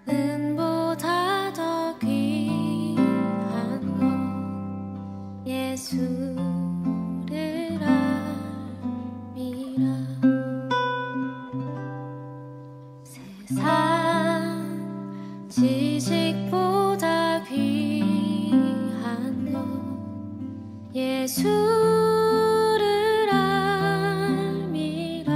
금보다 더 귀한 것 예수를 알미라. 세상 지식보다 귀한 것 예수를 알미라.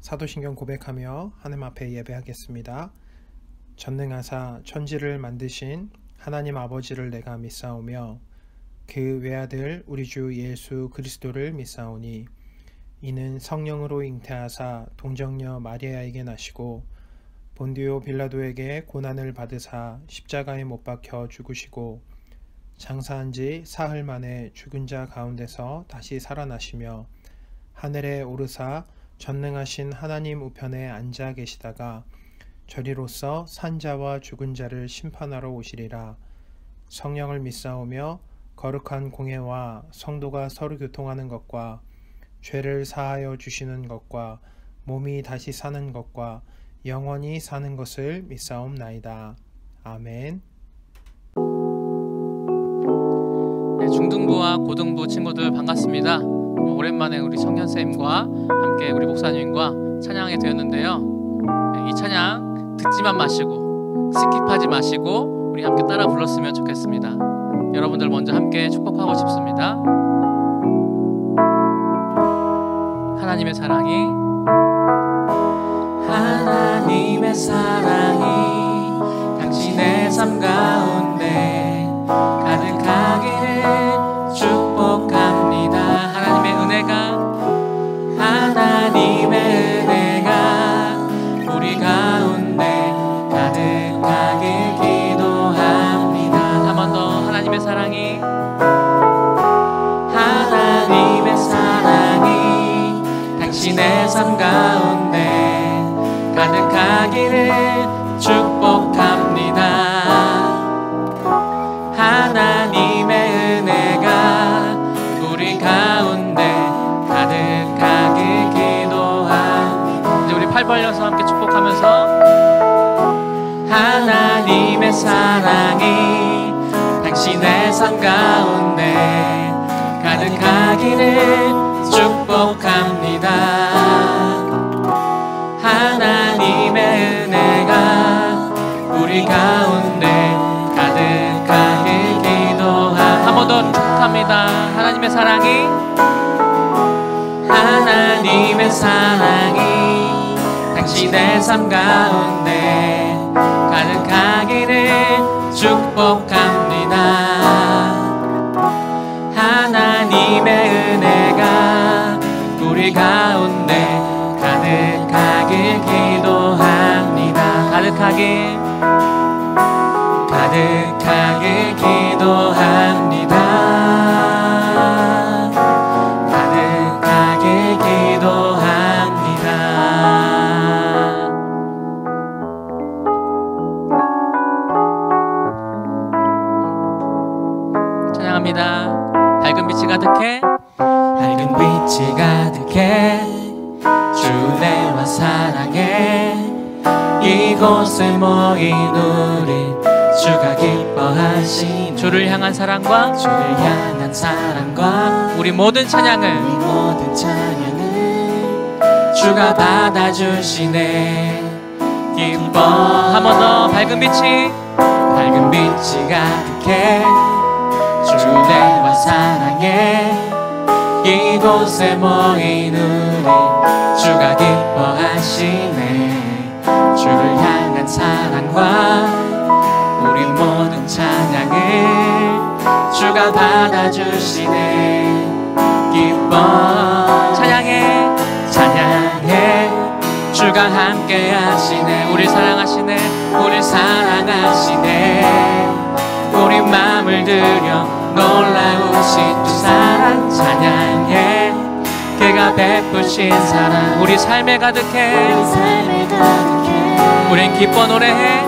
사도신경 고백하며 하나님 앞에 예배하겠습니다. 전능하사 천지를 만드신 하나님 아버지를 내가 믿사오며 그 외아들 우리 주 예수 그리스도를 믿사오니 이는 성령으로 잉태하사 동정녀 마리아에게 나시고 본디오 빌라도에게 고난을 받으사 십자가에 못 박혀 죽으시고 장사한 지 사흘 만에 죽은 자 가운데서 다시 살아나시며 하늘에 오르사 전능하신 하나님 우편에 앉아 계시다가 저리로서 산자와 죽은 자를 심판하러 오시리라. 성령을 믿사오며 거룩한 공회와 성도가 서로 교통하는 것과 죄를 사하여 주시는 것과 몸이 다시 사는 것과 영원히 사는 것을 믿사옵나이다. 아멘. 네, 중등부와 고등부 친구들 반갑습니다. 오랜만에 우리 성현쌤과 함께 우리 목사님과 찬양하게 되었는데요. 이 찬양 듣지만 마시고 스킵하지 마시고 우리 함께 따라 불렀으면 좋겠습니다. 여러분들 먼저 함께 축복하고 싶습니다. 하나님의 사랑이 당신의 삶 가운데 가득하기를 축복합니다. 하나님의 은혜가 우리 가운데 가득하길 기도합니다. 한 번 더. 하나님의 사랑이 당신의 삶 가운데 가득하기를 축복합니다. 하나님의 은혜가 우리 가운데 가득하길 기도합니다. 이제 우리 팔 벌려서 함께 축복하면서 하나님의 사랑이 당신의 삶 가운데 가득하기를 축복합니다. 하나님의 은혜가 우리 가운데 가득하길 기도합니다. 한 번 더 축복합니다. 하나님의 사랑이 당신의 삶 가운데 가득하기를 축복합니다. 하나님의 은혜가 우리 가운데 가득하길 기도합니다. 가득하길 기도합니다. 가득하길 기도합니다. 찬양합니다. 밝은 빛이 가득해 주 은혜와 사랑에 이곳에 모인 우리 주가 기뻐하신 주를 향한 사랑과 우리 모든 찬양을 주가 받아주시네. 기뻐. 한 번 더. 밝은 빛이 가득해 주 은혜와 사랑에 이곳에 모인 우리 주가 기뻐하시네. 주를 향한 사랑과 우리 모든 찬양을 주가 받아주시네. 기뻐. 찬양해 주가 함께 하시네. 우리 사랑하시네. 우리 마음을 들여 놀라우신 주 사랑 찬양해. 그가 베푸신 사랑 우리 삶에 가득해. 우린 기뻐 노래해.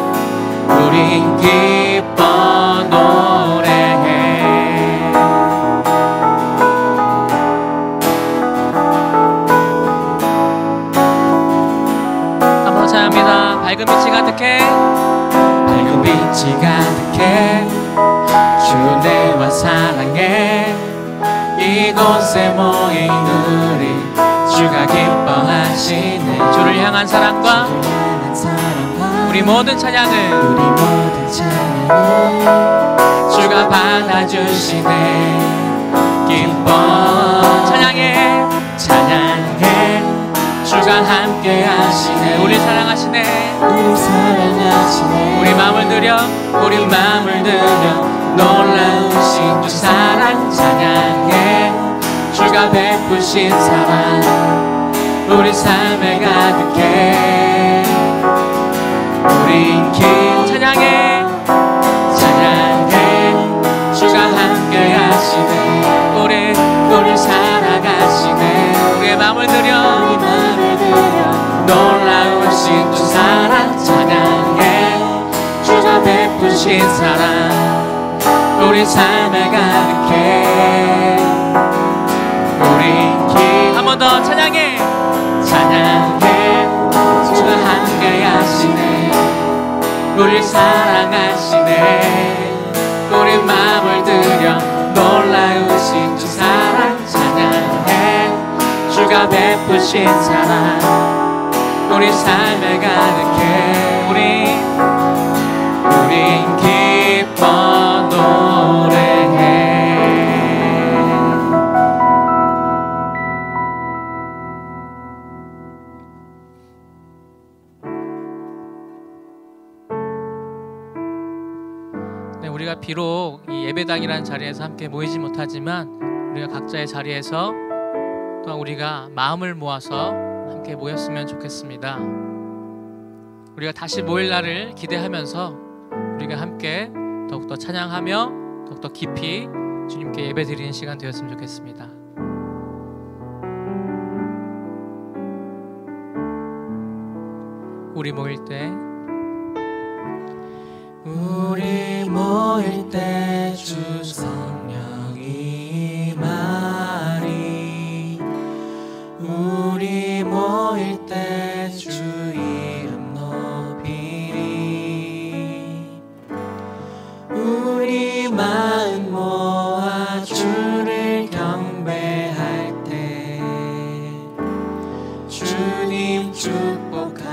찬양해. 이곳에 모인 우리 주가 기뻐하시네. 주를 향한 사랑과 우리 모든 찬양을 주가 받아주시네. 기뻐 찬양해 찬양해. 주가 함께 하시네. 우리 사랑하시네. 우리 마음을 들여 놀라우신 주 사랑 찬양해. 주가 베푸신 사랑 우리 삶에 가득해. 우린 찬양해 찬양해. 주가 함께 하시네. 우리 살아가시네. 우리의 마음을 들여 놀라우신 주 사랑 찬양해. 주가 베푸신 사랑 우리 삶에 가득해. 우린 한 번 더 찬양해 찬양해. 주가 함께 하시네. 우리 사랑하시네. 우리 마음을 들여 놀라우신 주 사랑 찬양해. 주가 베푸신 사랑 우리 삶에 가득해. 우린 기뻐 노래해. 네, 우리가 비록 이 예배당이라는 자리에서 함께 모이지 못하지만 우리가 각자의 자리에서 또한 우리가 마음을 모아서 함께 모였으면 좋겠습니다. 우리가 다시 모일 날을 기대하면서 우리가 함께 더욱더 찬양하며 더욱더 깊이 주님께 예배드리는 시간 되었으면 좋겠습니다. 우리 모일 때 주 성령이 말이 우리 모일 때 주 이름 높이리. 우리 마음 모아 주를 경배할 때 주님 축복하시리.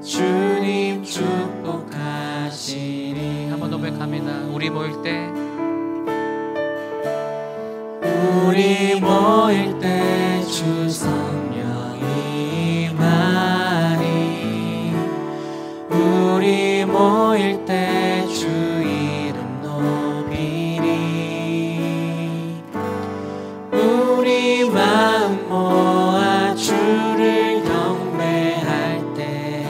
주님 축복하시리. 한번 더 고백합니다. 우리 모일 때 주 성령이 말이 우리 모일 때 주 이름 높이리. 우리 마음 모아 주를 경배할 때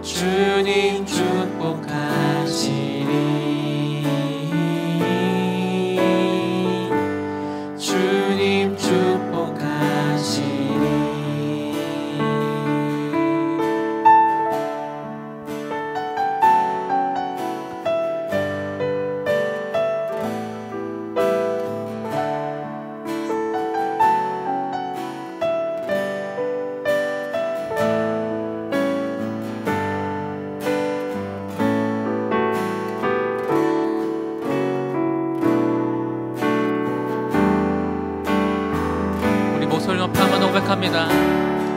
주님 축복하시리. 주님 축복하시리. 목소리 높이 한번 고백합니다.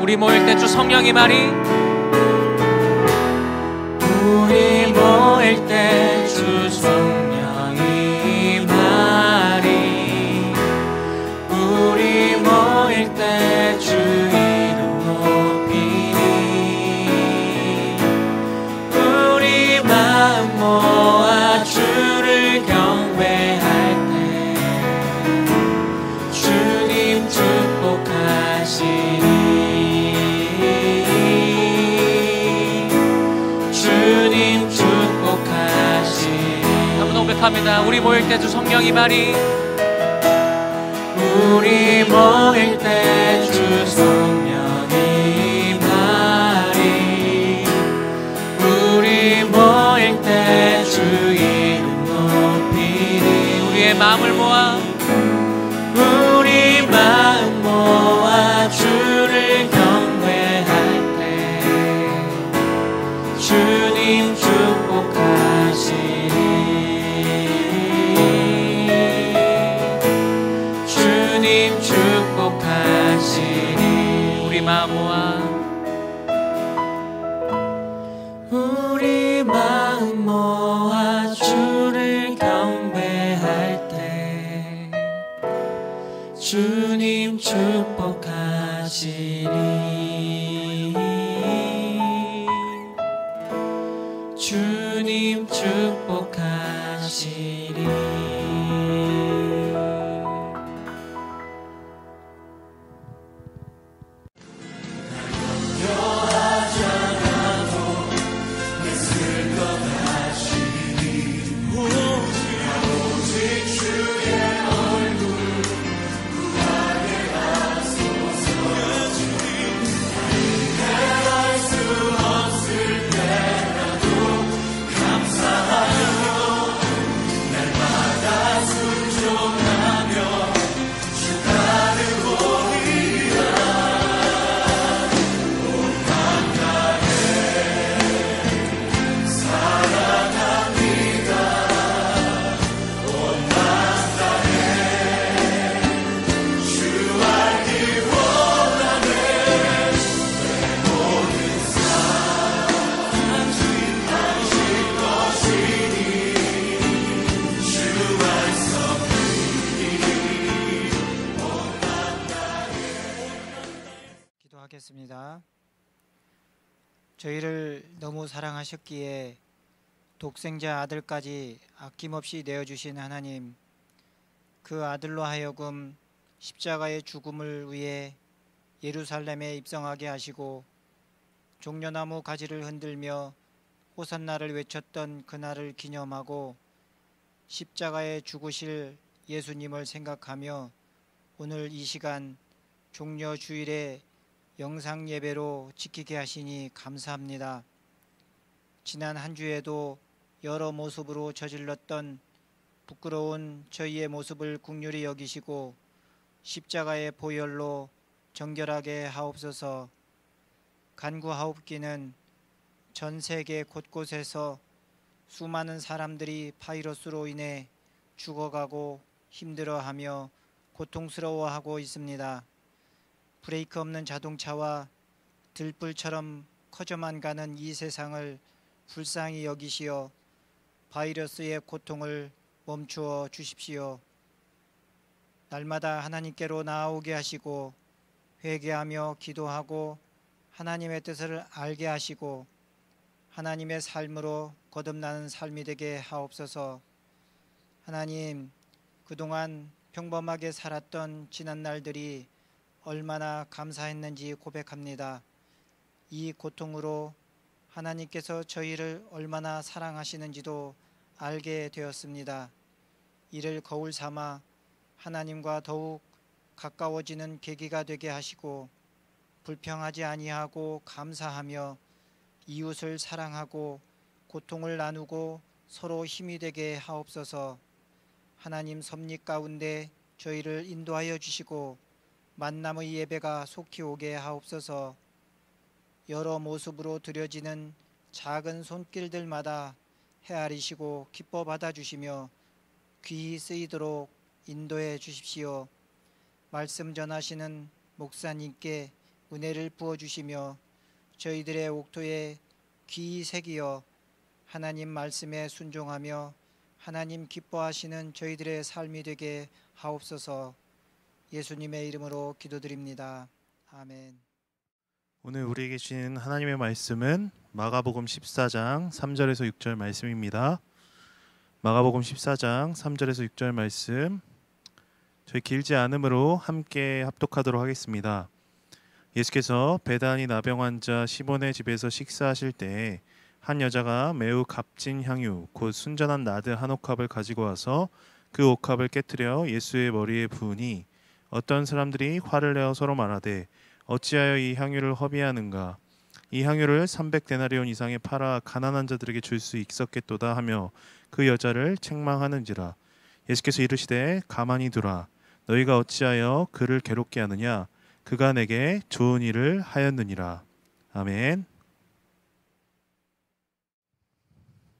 우리 모일 때 주 성령이 말이 우리 모일 때 주 성령이 말이 우리 모일 때 주 이름 높이리. 우리 마음 모아 주를 경배할 때 주님 축복하시리. 주님 축복하시리. 한번 고백합니다. 우리 모일 때 주 성령이 말이 우리 모일 때 주 성령이 말이 우리 모일 때 주 이름 높이리. 우리의 마음을 모아 우리 마음 모아 주를 경배할 때 주님 축복하시니 주님 축복하시니 우리 마음 모아 우리 마음 모아 주를 경배할 때 주님 축복하시니 주님 축복하시니 기도하겠습니다. 저희를 너무 사랑하셨기에 독생자 아들까지 아낌없이 내어주신 하나님, 그 아들로 하여금 십자가의 죽음을 위해 예루살렘에 입성하게 하시고 종려나무 가지를 흔들며 호산나를 외쳤던 그날을 기념하고 십자가에 죽으실 예수님을 생각하며 오늘 이 시간 종려 주일에 영상 예배로 지키게 하시니 감사합니다. 지난 한 주에도 여러 모습으로 저질렀던 부끄러운 저희의 모습을 긍휼히 여기시고 십자가의 보혈로 정결하게 하옵소서. 간구하옵기는 전 세계 곳곳에서 수많은 사람들이 바이러스로 인해 죽어가고 힘들어하며 고통스러워하고 있습니다. 브레이크 없는 자동차와 들불처럼 커져만 가는 이 세상을 불쌍히 여기시어 바이러스의 고통을 멈추어 주십시오. 날마다 하나님께로 나아오게 하시고 회개하며 기도하고 하나님의 뜻을 알게 하시고 하나님의 삶으로 거듭나는 삶이 되게 하옵소서. 하나님, 그동안 평범하게 살았던 지난 날들이 얼마나 감사했는지 고백합니다. 이 고통으로 하나님께서 저희를 얼마나 사랑하시는지도 알게 되었습니다. 이를 거울 삼아 하나님과 더욱 가까워지는 계기가 되게 하시고 불평하지 아니하고 감사하며 이웃을 사랑하고 고통을 나누고 서로 힘이 되게 하옵소서. 하나님 섭리 가운데 저희를 인도하여 주시고 만남의 예배가 속히 오게 하옵소서. 여러 모습으로 드려지는 작은 손길들마다 헤아리시고 기뻐 받아주시며 귀히 쓰이도록 인도해 주십시오. 말씀 전하시는 목사님께 은혜를 부어주시며 저희들의 옥토에 귀히 새기어 하나님 말씀에 순종하며 하나님 기뻐하시는 저희들의 삶이 되게 하옵소서. 예수님의 이름으로 기도드립니다. 아멘. 오늘 우리에게 주신 하나님의 말씀은 마가복음 14장 3절에서 6절 말씀입니다. 마가복음 14장 3절에서 6절 말씀, 저희 길지 않으므로 함께 합독하도록 하겠습니다. 예수께서 베다니 나병 환자 시몬의 집에서 식사하실 때에 한 여자가 매우 값진 향유 곧 순전한 나드 한 옥합을 가지고 와서 그 옥합을 깨뜨려 예수의 머리에 부으니 어떤 사람들이 화를 내어 서로 말하되 어찌하여 이 향유를 허비하는가? 이 향유를 300데나리온 이상에 팔아 가난한 자들에게 줄 수 있었겠도다 하며 그 여자를 책망하는지라. 예수께서 이르시되 가만히 두라. 너희가 어찌하여 그를 괴롭게 하느냐? 그가 내게 좋은 일을 하였느니라. 아멘.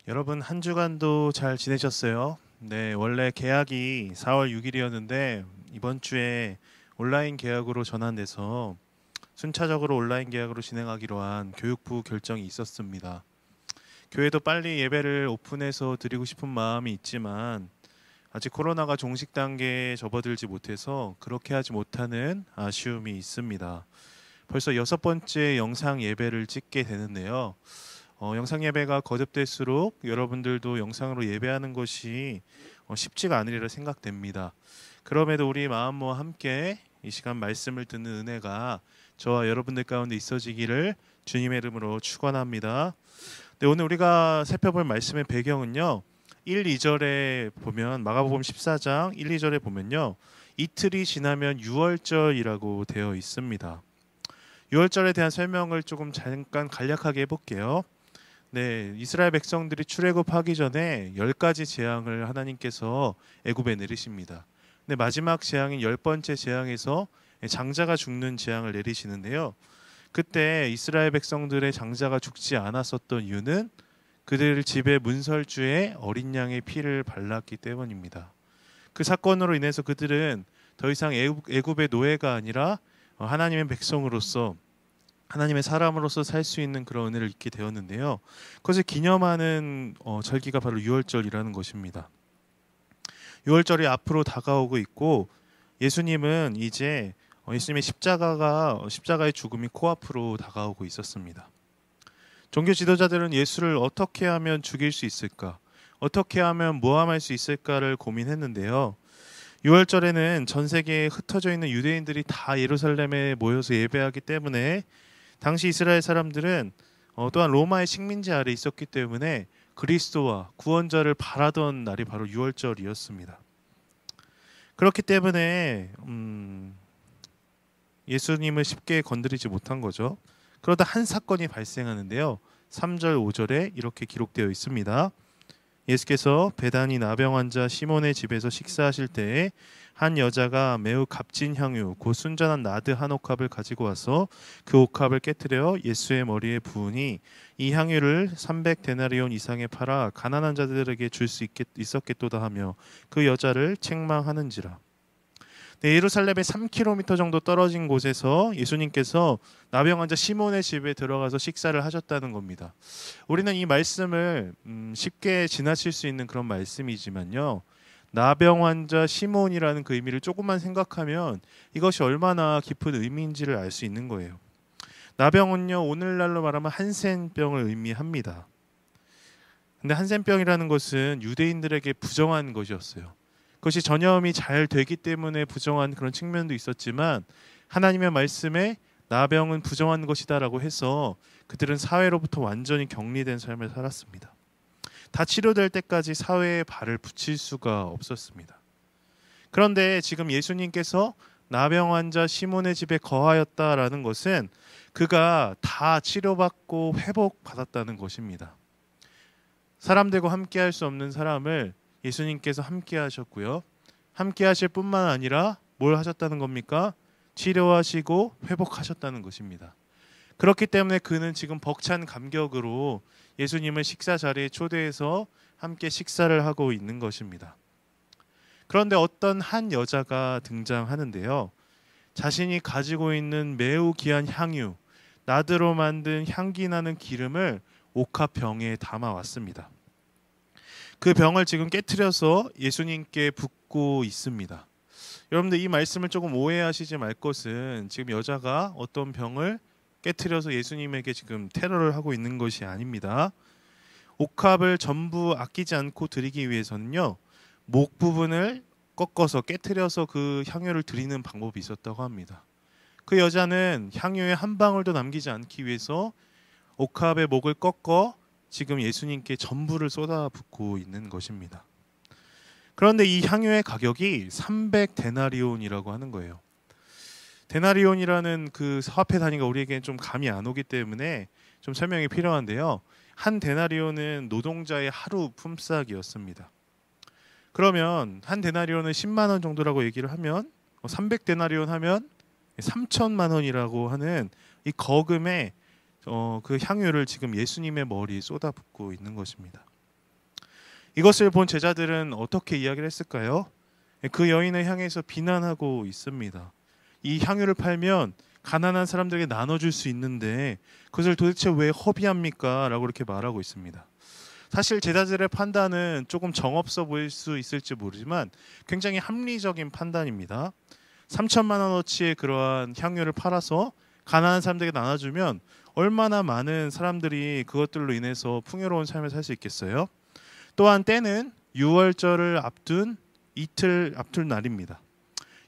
여러분 한 주간도 잘 지내셨어요? 네, 원래 계약이 4월 6일이었는데 이번 주에 온라인 계약으로 전환돼서 순차적으로 온라인 계약으로 진행하기로 한 교육부 결정이 있었습니다. 교회도 빨리 예배를 오픈해서 드리고 싶은 마음이 있지만 아직 코로나가 종식 단계에 접어들지 못해서 그렇게 하지 못하는 아쉬움이 있습니다. 벌써 6번째 영상 예배를 찍게 되는데요. 영상 예배가 거듭될수록 여러분들도 영상으로 예배하는 것이 쉽지가 않으리라 생각됩니다. 그럼에도 우리 마음 모아 함께 이 시간 말씀을 듣는 은혜가 저와 여러분들 가운데 있어지기를 주님의 이름으로 축원합니다. 네, 오늘 우리가 살펴볼 말씀의 배경은요. 1, 2절에 보면 마가복음 14장 1, 2절에 보면요. 이틀이 지나면 유월절이라고 되어 있습니다. 유월절에 대한 설명을 조금 잠깐 간략하게 해볼게요. 네, 이스라엘 백성들이 출애굽하기 전에 10가지 재앙을 하나님께서 애굽에 내리십니다. 근데 마지막 재앙인 10번째 재앙에서 장자가 죽는 재앙을 내리시는데요. 그때 이스라엘 백성들의 장자가 죽지 않았었던 이유는 그들 집의 문설주에 어린 양의 피를 발랐기 때문입니다. 그 사건으로 인해서 그들은 더 이상 애굽의 노예가 아니라 하나님의 백성으로서 하나님의 사람으로서 살 수 있는 그런 은혜를 잊게 되었는데요. 그것을 기념하는 절기가 바로 유월절이라는 것입니다. 유월절이 앞으로 다가오고 있고 예수님은 이제 예수님의 십자가의 죽음이 코앞으로 다가오고 있었습니다. 종교 지도자들은 예수를 어떻게 하면 죽일 수 있을까? 어떻게 하면 모함할 수 있을까를 고민했는데요. 6월절에는 전 세계에 흩어져 있는 유대인들이 다 예루살렘에 모여서 예배하기 때문에 당시 이스라엘 사람들은 또한 로마의 식민지 아래 있었기 때문에 그리스도와 구원자를 바라던 날이 바로 6월절이었습니다. 그렇기 때문에 예수님을 쉽게 건드리지 못한 거죠. 그러다 한 사건이 발생하는데요. 3절 5절에 이렇게 기록되어 있습니다. 예수께서 베다니 나병 환자 시몬의 집에서 식사하실 때에 한 여자가 매우 값진 향유 곧 순전한 나드 한 옥합을 가지고 와서 그 옥합을 깨뜨려 예수의 머리에 부으니 이 향유를 300데나리온 이상에 팔아 가난한 자들에게 줄 수 있었겠도다 하며 그 여자를 책망하는지라. 네, 예루살렘에 3km 정도 떨어진 곳에서 예수님께서 나병 환자 시몬의 집에 들어가서 식사를 하셨다는 겁니다. 우리는 이 말씀을 쉽게 지나칠 수 있는 그런 말씀이지만요. 나병 환자 시몬이라는 그 의미를 조금만 생각하면 이것이 얼마나 깊은 의미인지를 알 수 있는 거예요. 나병은요, 오늘날로 말하면 한센병을 의미합니다. 근데 한센병이라는 것은 유대인들에게 부정한 것이었어요. 그것이 전염이 잘 되기 때문에 부정한 그런 측면도 있었지만 하나님의 말씀에 나병은 부정한 것이다라고 해서 그들은 사회로부터 완전히 격리된 삶을 살았습니다. 다 치료될 때까지 사회에 발을 붙일 수가 없었습니다. 그런데 지금 예수님께서 나병 환자 시몬의 집에 거하였다라는 것은 그가 다 치료받고 회복받았다는 것입니다. 사람들과 함께 할 수 없는 사람을 예수님께서 함께 하셨고요. 함께 하실 뿐만 아니라 뭘 하셨다는 겁니까? 치료하시고 회복하셨다는 것입니다. 그렇기 때문에 그는 지금 벅찬 감격으로 예수님을 식사 자리에 초대해서 함께 식사를 하고 있는 것입니다. 그런데 어떤 한 여자가 등장하는데요. 자신이 가지고 있는 매우 귀한 향유, 나드로 만든 향기 나는 기름을 옥합병에 담아왔습니다. 그 병을 지금 깨트려서 예수님께 붓고 있습니다. 여러분들 이 말씀을 조금 오해하시지 말 것은 지금 여자가 어떤 병을 깨트려서 예수님에게 지금 테러를 하고 있는 것이 아닙니다. 옥합을 전부 아끼지 않고 드리기 위해서는요. 목 부분을 꺾어서 깨트려서 그 향유를 드리는 방법이 있었다고 합니다. 그 여자는 향유에 한 방울도 남기지 않기 위해서 옥합의 목을 꺾어 지금 예수님께 전부를 쏟아붓고 있는 것입니다. 그런데 이 향유의 가격이 300데나리온이라고 하는 거예요. 데나리온이라는 그 화폐 단위가 우리에게는 좀 감이 안 오기 때문에 좀 설명이 필요한데요. 한 데나리온은 노동자의 하루 품삯이었습니다. 그러면 한 데나리온은 10만 원 정도라고 얘기를 하면 300데나리온 하면 3천만 원이라고 하는 이 거금의 그 향유를 지금 예수님의 머리에 쏟아붓고 있는 것입니다. 이것을 본 제자들은 어떻게 이야기를 했을까요? 그 여인을 향해서 비난하고 있습니다. 이 향유를 팔면 가난한 사람들에게 나눠줄 수 있는데 그것을 도대체 왜 허비합니까? 라고 이렇게 말하고 있습니다. 사실 제자들의 판단은 조금 정없어 보일 수 있을지 모르지만 굉장히 합리적인 판단입니다. 3천만 원어치의 그러한 향유를 팔아서 가난한 사람들에게 나눠주면 얼마나 많은 사람들이 그것들로 인해서 풍요로운 삶을 살 수 있겠어요? 또한 때는 유월절을 앞둔 이틀 앞둔 날입니다.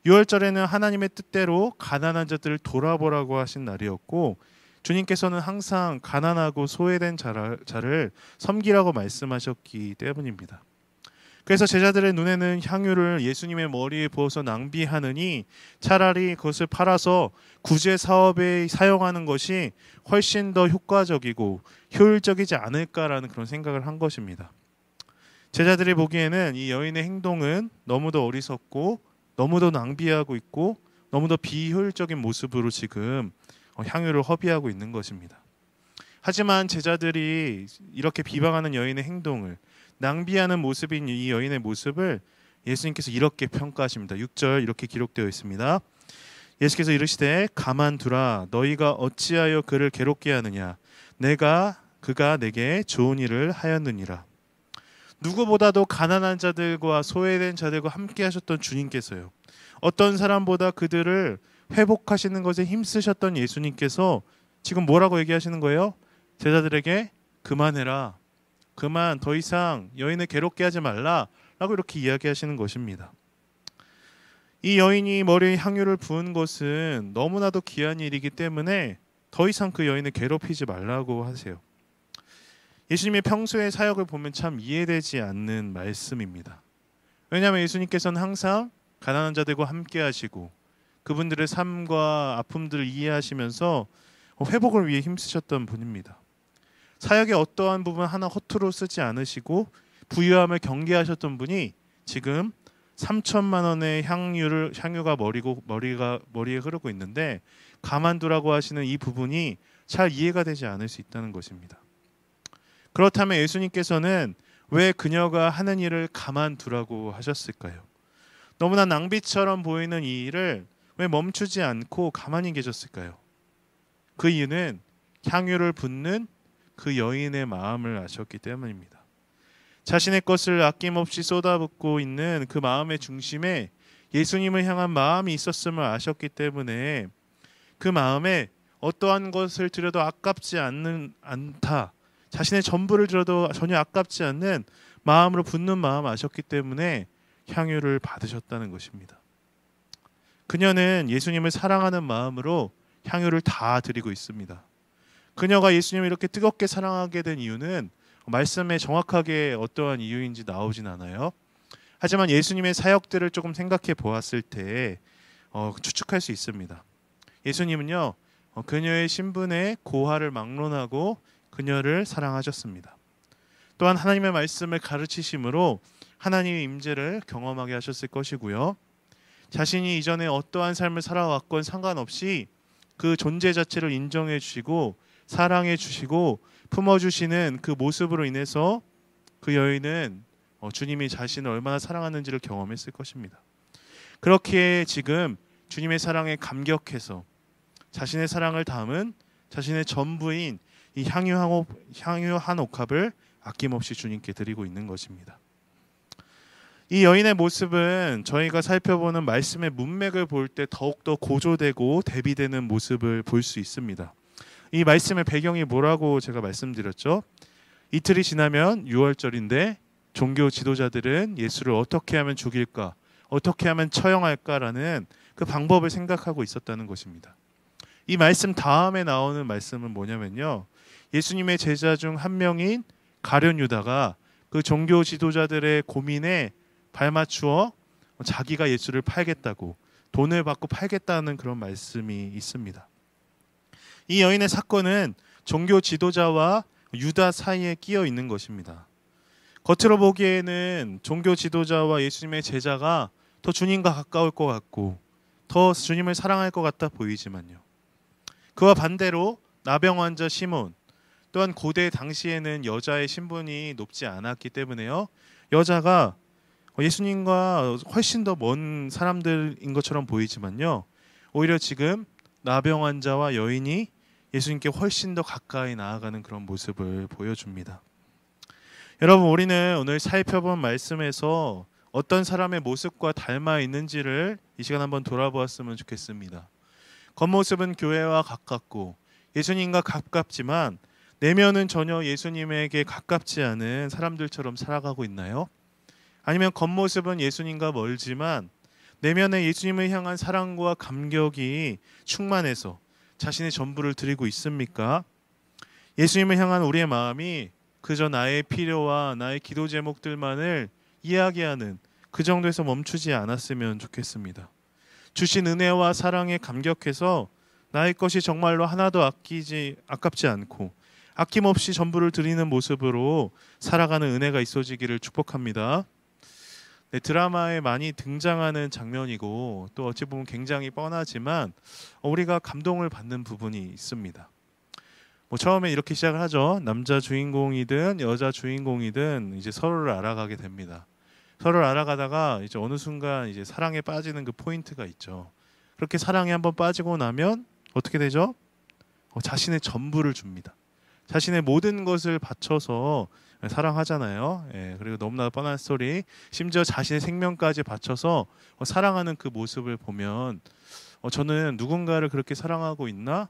유월절에는 하나님의 뜻대로 가난한 자들을 돌아보라고 하신 날이었고 주님께서는 항상 가난하고 소외된 자를 섬기라고 말씀하셨기 때문입니다. 그래서 제자들의 눈에는 향유를 예수님의 머리에 부어서 낭비하느니 차라리 그것을 팔아서 구제 사업에 사용하는 것이 훨씬 더 효과적이고 효율적이지 않을까라는 그런 생각을 한 것입니다. 제자들이 보기에는 이 여인의 행동은 너무도 어리석고 너무도 낭비하고 있고 너무도 비효율적인 모습으로 지금 향유를 허비하고 있는 것입니다. 하지만 제자들이 이렇게 비방하는 여인의 행동을 낭비하는 모습인 이 여인의 모습을 예수님께서 이렇게 평가하십니다. 6절 이렇게 기록되어 있습니다. 예수께서 이르시되 가만두라 너희가 어찌하여 그를 괴롭게 하느냐 그가 내게 좋은 일을 하였느니라. 누구보다도 가난한 자들과 소외된 자들과 함께 하셨던 주님께서요. 어떤 사람보다 그들을 회복하시는 것에 힘쓰셨던 예수님께서 지금 뭐라고 얘기하시는 거예요? 제자들에게 그만해라. 그만 더 이상 여인을 괴롭게 하지 말라 라고 이렇게 이야기하시는 것입니다. 이 여인이 머리에 향유를 부은 것은 너무나도 귀한 일이기 때문에 더 이상 그 여인을 괴롭히지 말라고 하세요. 예수님의 평소의 사역을 보면 참 이해되지 않는 말씀입니다. 왜냐하면 예수님께서는 항상 가난한 자들과 함께 하시고 그분들의 삶과 아픔들을 이해하시면서 회복을 위해 힘쓰셨던 분입니다. 사역의 어떠한 부분 하나 허투루 쓰지 않으시고 부유함을 경계하셨던 분이 지금 3천만 원의 향유가 머리에 흐르고 있는데 가만두라고 하시는 이 부분이 잘 이해가 되지 않을 수 있다는 것입니다. 그렇다면 예수님께서는 왜 그녀가 하는 일을 가만두라고 하셨을까요? 너무나 낭비처럼 보이는 이 일을 왜 멈추지 않고 가만히 계셨을까요? 그 이유는 향유를 붓는 그 여인의 마음을 아셨기 때문입니다. 자신의 것을 아낌없이 쏟아붓고 있는 그 마음의 중심에 예수님을 향한 마음이 있었음을 아셨기 때문에 그 마음에 어떠한 것을 드려도 아깝지 않다. 자신의 전부를 들어도 전혀 아깝지 않는 마음으로 붓는 마음 아셨기 때문에 향유를 받으셨다는 것입니다. 그녀는 예수님을 사랑하는 마음으로 향유를 다 드리고 있습니다. 그녀가 예수님을 이렇게 뜨겁게 사랑하게 된 이유는 말씀에 정확하게 어떠한 이유인지 나오진 않아요. 하지만 예수님의 사역들을 조금 생각해 보았을 때 추측할 수 있습니다. 예수님은요 그녀의 신분의 고하를 막론하고 그녀를 사랑하셨습니다. 또한 하나님의 말씀을 가르치심으로 하나님의 임재를 경험하게 하셨을 것이고요. 자신이 이전에 어떠한 삶을 살아왔건 상관없이 그 존재 자체를 인정해 주시고 사랑해 주시고 품어주시는 그 모습으로 인해서 그 여인은 주님이 자신을 얼마나 사랑하는지를 경험했을 것입니다. 그렇게 지금 주님의 사랑에 감격해서 자신의 사랑을 담은 자신의 전부인 이 향유 한 옥합을 아낌없이 주님께 드리고 있는 것입니다. 이 여인의 모습은 저희가 살펴보는 말씀의 문맥을 볼 때 더욱더 고조되고 대비되는 모습을 볼 수 있습니다. 이 말씀의 배경이 뭐라고 제가 말씀드렸죠? 이틀이 지나면 유월절인데 종교 지도자들은 예수를 어떻게 하면 죽일까, 어떻게 하면 처형할까라는 그 방법을 생각하고 있었다는 것입니다. 이 말씀 다음에 나오는 말씀은 뭐냐면요. 예수님의 제자 중 한 명인 가룟 유다가 그 종교 지도자들의 고민에 발맞추어 자기가 예수를 팔겠다고 돈을 받고 팔겠다는 그런 말씀이 있습니다. 이 여인의 사건은 종교 지도자와 유다 사이에 끼어 있는 것입니다. 겉으로 보기에는 종교 지도자와 예수님의 제자가 더 주님과 가까울 것 같고 더 주님을 사랑할 것 같아 보이지만요. 그와 반대로 나병 환자 시몬 또한 고대 당시에는 여자의 신분이 높지 않았기 때문에요. 여자가 예수님과 훨씬 더 먼 사람들인 것처럼 보이지만요, 오히려 지금 나병 환자와 여인이 예수님께 훨씬 더 가까이 나아가는 그런 모습을 보여줍니다. 여러분, 우리는 오늘 살펴본 말씀에서 어떤 사람의 모습과 닮아 있는지를 이 시간 한번 돌아보았으면 좋겠습니다. 겉모습은 교회와 가깝고 예수님과 가깝지만 내면은 전혀 예수님에게 가깝지 않은 사람들처럼 살아가고 있나요? 아니면 겉모습은 예수님과 멀지만 내면에 예수님을 향한 사랑과 감격이 충만해서 자신의 전부를 드리고 있습니까? 예수님을 향한 우리의 마음이 그저 나의 필요와 나의 기도 제목들만을 이야기하는 그 정도에서 멈추지 않았으면 좋겠습니다. 주신 은혜와 사랑에 감격해서 나의 것이 정말로 하나도 아깝지 않고 아낌없이 전부를 드리는 모습으로 살아가는 은혜가 있어지기를 축복합니다. 네, 드라마에 많이 등장하는 장면이고 또 어찌 보면 굉장히 뻔하지만 우리가 감동을 받는 부분이 있습니다. 처음에 이렇게 시작을 하죠. 남자 주인공이든 여자 주인공이든 이제 서로를 알아가게 됩니다. 서로를 알아가다가 이제 어느 순간 이제 사랑에 빠지는 그 포인트가 있죠. 그렇게 사랑에 한번 빠지고 나면 어떻게 되죠? 자신의 전부를 줍니다. 자신의 모든 것을 바쳐서 사랑하잖아요. 그리고 너무나 뻔한 스토리, 심지어 자신의 생명까지 바쳐서 사랑하는 그 모습을 보면 저는 누군가를 그렇게 사랑하고 있나?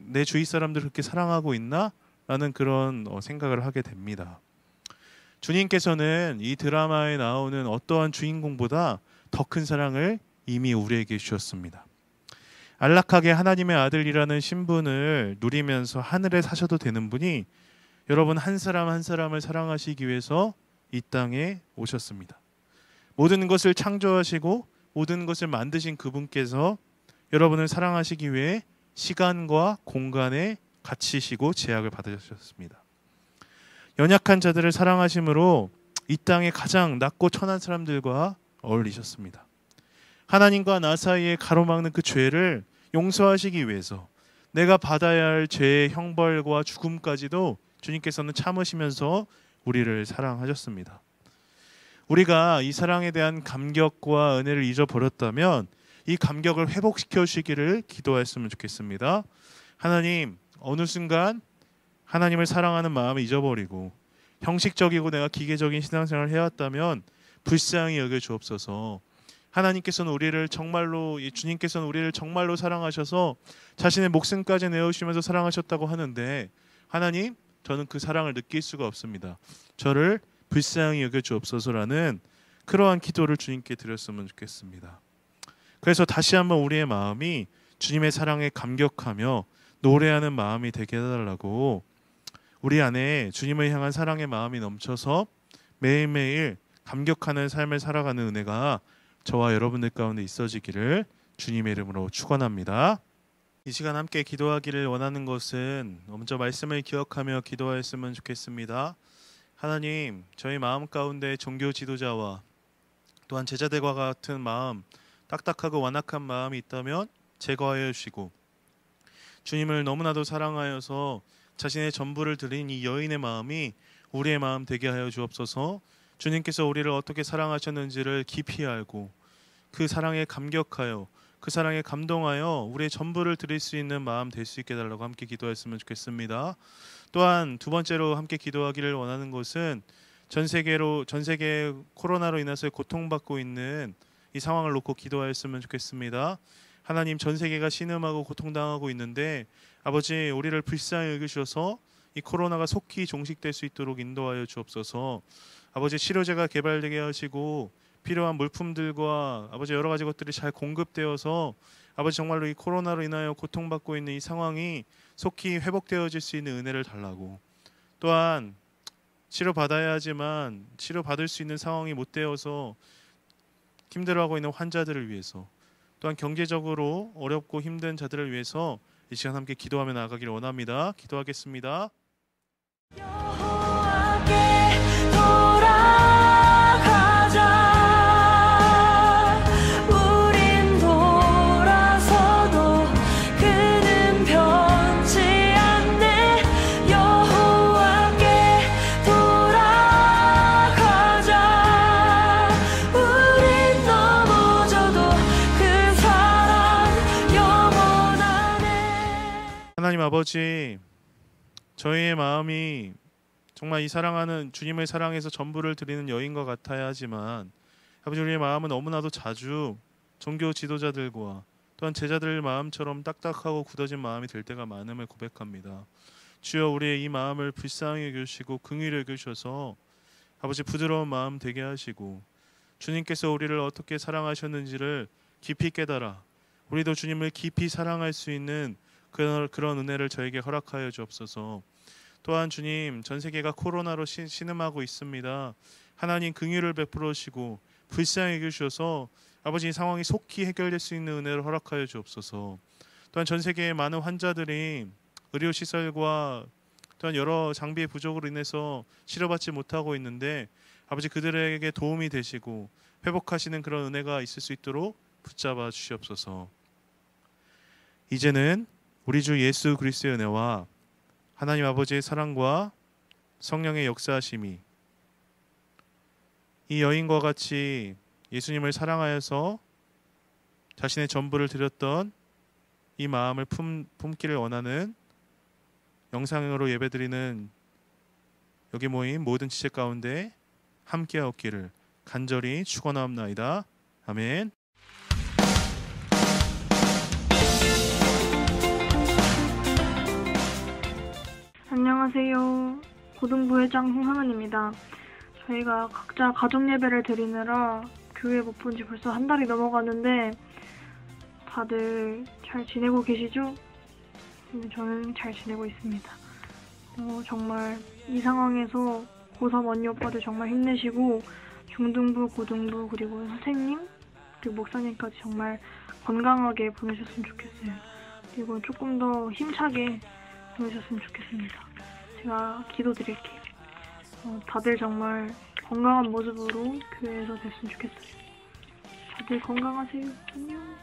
내 주위 사람들을 그렇게 사랑하고 있나? 라는 그런 생각을 하게 됩니다. 주님께서는 이 드라마에 나오는 어떠한 주인공보다 더 큰 사랑을 이미 우리에게 주셨습니다. 안락하게 하나님의 아들이라는 신분을 누리면서 하늘에 사셔도 되는 분이 여러분 한 사람 한 사람을 사랑하시기 위해서 이 땅에 오셨습니다. 모든 것을 창조하시고 모든 것을 만드신 그분께서 여러분을 사랑하시기 위해 시간과 공간에 갇히시고 제약을 받으셨습니다. 연약한 자들을 사랑하심으로 이 땅에 가장 낮고 천한 사람들과 어울리셨습니다. 하나님과 나 사이에 가로막는 그 죄를 용서하시기 위해서 내가 받아야 할 죄의 형벌과 죽음까지도 주님께서는 참으시면서 우리를 사랑하셨습니다. 우리가 이 사랑에 대한 감격과 은혜를 잊어버렸다면 이 감격을 회복시켜 주시기를 기도했으면 좋겠습니다. 하나님, 어느 순간 하나님을 사랑하는 마음을 잊어버리고 형식적이고 내가 기계적인 신앙생활을 해왔다면 불쌍히 여겨 주옵소서. 하나님께서는 우리를 정말로, 주님께서는 우리를 정말로 사랑하셔서 자신의 목숨까지 내어주시면서 사랑하셨다고 하는데 하나님, 저는 그 사랑을 느낄 수가 없습니다. 저를 불쌍히 여겨 주옵소서라는 그러한 기도를 주님께 드렸으면 좋겠습니다. 그래서 다시 한번 우리의 마음이 주님의 사랑에 감격하며 노래하는 마음이 되게 해달라고, 우리 안에 주님을 향한 사랑의 마음이 넘쳐서 매일매일 감격하는 삶을 살아가는 은혜가 저와 여러분들 가운데 있어지기를 주님의 이름으로 축원합니다. 이 시간 함께 기도하기를 원하는 것은 먼저 말씀을 기억하며 기도하였으면 좋겠습니다. 하나님, 저희 마음 가운데 종교 지도자와 또한 제자들과 같은 마음, 딱딱하고 완악한 마음이 있다면 제거하여 주시고, 주님을 너무나도 사랑하여서 자신의 전부를 드린 이 여인의 마음이 우리의 마음 되게 하여 주옵소서. 주님께서 우리를 어떻게 사랑하셨는지를 깊이 알고 그 사랑에 감격하여 그 사랑에 감동하여 우리의 전부를 드릴 수 있는 마음 될 수 있게 해달라고 함께 기도했으면 좋겠습니다. 또한 두 번째로 함께 기도하기를 원하는 것은 전 세계 코로나로 인해서 고통받고 있는 이 상황을 놓고 기도하였으면 좋겠습니다. 하나님, 전 세계가 신음하고 고통당하고 있는데 아버지, 우리를 불쌍히 여기셔서 이 코로나가 속히 종식될 수 있도록 인도하여 주옵소서. 아버지, 치료제가 개발되게 하시고 필요한 물품들과 아버지 여러 가지 것들이 잘 공급되어서 아버지 정말로 이 코로나로 인하여 고통받고 있는 이 상황이 속히 회복되어질 수 있는 은혜를 달라고, 또한 치료받아야 하지만 치료받을 수 있는 상황이 못 되어서 힘들어하고 있는 환자들을 위해서, 또한 경제적으로 어렵고 힘든 자들을 위해서 이 시간 함께 기도하며 나아가기를 원합니다. 기도하겠습니다. 아버지, 저희의 마음이 정말 이 사랑하는 주님을 사랑해서 전부를 드리는 여인과 같아야 하지만 아버지, 우리의 마음은 너무나도 자주 종교 지도자들과 또한 제자들 마음처럼 딱딱하고 굳어진 마음이 될 때가 많음을 고백합니다. 주여, 우리의 이 마음을 불쌍히 여기시고 긍휼히 여기셔서 아버지 부드러운 마음 되게 하시고 주님께서 우리를 어떻게 사랑하셨는지를 깊이 깨달아 우리도 주님을 깊이 사랑할 수 있는 그런 은혜를 저에게 허락하여 주옵소서. 또한 주님, 전 세계가 코로나로 신음하고 있습니다. 하나님 긍휼을 베풀어 주시고 불쌍히 여기셔서 아버지 이 상황이 속히 해결될 수 있는 은혜를 허락하여 주옵소서. 또한 전 세계의 많은 환자들이 의료시설과 또한 여러 장비의 부족으로 인해서 치료받지 못하고 있는데 아버지 그들에게 도움이 되시고 회복하시는 그런 은혜가 있을 수 있도록 붙잡아 주시옵소서. 이제는 우리 주 예수 그리스도의 은혜와 하나님 아버지의 사랑과 성령의 역사하심이 이 여인과 같이 예수님을 사랑하여서 자신의 전부를 드렸던 이 마음을 품기를 원하는 영상으로 예배드리는 여기 모인 모든 지체 가운데 함께하옵기를 간절히 축원하옵나이다. 아멘. 안녕하세요. 고등부 회장 홍하은입니다. 저희가 각자 가정 예배를 드리느라 교회 못 본 지 벌써 한 달이 넘어가는데 다들 잘 지내고 계시죠? 저는 잘 지내고 있습니다. 정말 이 상황에서 고3 언니 오빠들 정말 힘내시고 중등부, 고등부 그리고 선생님 그리고 목사님까지 정말 건강하게 보내셨으면 좋겠어요. 그리고 조금 더 힘차게 보내셨으면 좋겠습니다. 제가 기도드릴게요. 다들 정말 건강한 모습으로 교회에서 됐으면 좋겠어요. 다들 건강하세요. 안녕.